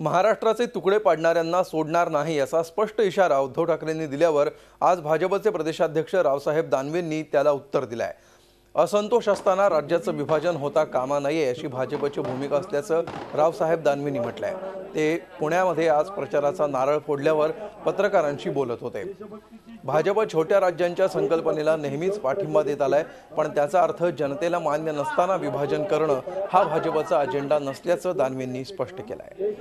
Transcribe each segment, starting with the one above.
महाराष्ट्राचे तुकडे पाडणाऱ्यांना सोडणार नाही असा स्पष्ट इशारा उद्धव ठाकरेंनी दिल्यावर आज भाजपचे प्रदेशाध्यक्ष रावसाहेब दानवेंनी त्याला उत्तर दिले आहे। असंतोष असताना राज्याचं विभाजन होता कामा नये अशी भाजपची भूमिका असल्याचं रावसाहेब दानवेंनी म्हटलं आहे। ते पुण्यामध्ये आज प्रचाराचा नारळ फोडल्यावर पत्रकारांशी बोलत होते। भाजप छोट्या राज्यांच्या संकल्पनेला नेहमीच पाठिंबा देत आलाय, पण त्याचा अर्थ जनतेला मान्य नसताना विभाजन करणं हा भाजपचा अजेंडा नसल्याचं दानवेंनी स्पष्ट केलं आहे।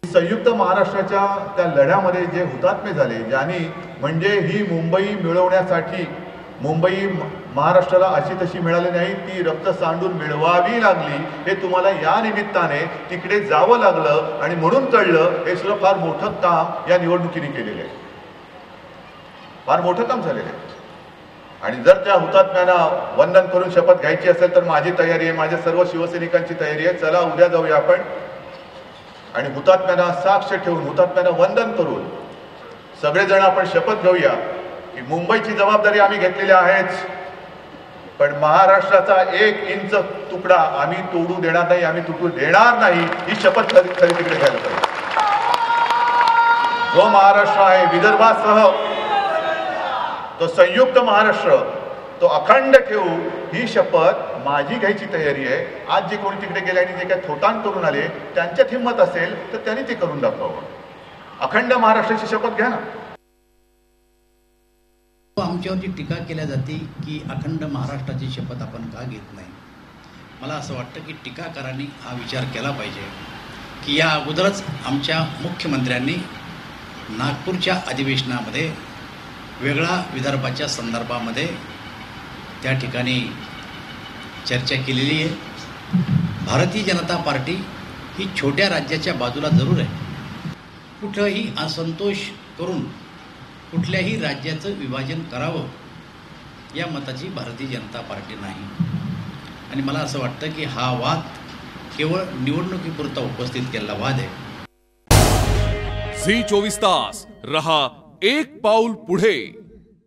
संयुक्त महाराष्ट्राच्या त्या लढ्यामध्ये जे हुतात्मे झाले, ज्यांनी म्हणजे ही मुंबई मिळवण्यासाठी मुंबई महाराष्ट्राला अशी तशी मिळाली नाही, ती रक्त सांडून मिळवावी लागली। हे तुम्हाला या निमित्ताने तिकडे जावं लागलं आणि म्हणून कळलं हे सुद्धा फार मोठं काम या निवडणुकीने केलेलं आहे, फार मोठं काम झालेलं आहे। आणि जर त्या हुतात्म्यांना वंदन करून शपथ घ्यायची असेल तर माझी तयारी आहे, माझ्या सर्व शिवसैनिकांची तयारी आहे। चला उद्या जाऊया आपण आणि हुतात्म्यांना साक्ष ठेवून हुतात्म्यांना वंदन करून सगळेजण आपण शपथ घेऊया की मुंबईची जबाबदारी आम्ही घेतलेली आहेच, पण महाराष्ट्राचा 1 इंच तुकडा आम्ही तोडू देणार नाही, आम्ही तुटू देणार नाही, ही शपथ खरी तिकडे घ्यायला पाहिजे। जो महाराष्ट्र आहे विदर्भासह तो संयुक्त महाराष्ट्र तो अखंड ठेवू, ही शपथ माझी घ्यायची तयारी आहे। आज जे कोणी तिकडे गेले आणि जे काही थोटाण करून आले त्यांच्यात हिंमत असेल तर त्यांनी ते करून दाखवावं। अखंड महाराष्ट्राची शपथ घ्या ना। आमच्यावरची टीका केल्या जाते की अखंड महाराष्ट्राची शपथ आपण का घेत नाही। मला असं वाटतं की टीकाकारांनी हा विचार केला पाहिजे की या अगोदरच आमच्या मुख्यमंत्र्यांनी नागपूरच्या अधिवेशनामध्ये वेगळा विदर्भाच्या संदर्भामध्ये त्या ठिकाणी चर्चा केलेली आहे। भारतीय जनता पार्टी ही छोट्या राज्याच्या बाजूला जरूर आहे, कुठंही असंतोष करून कुठल्याही राज्याचं विभाजन करावं या मताची भारतीय जनता पार्टी नाही। आणि मला असं वाटतं की हा वाद केवळ निवडणुकीपुरता उपस्थित केलेला वाद आहे। झी 24 तास रहा एक पाऊल पुढे।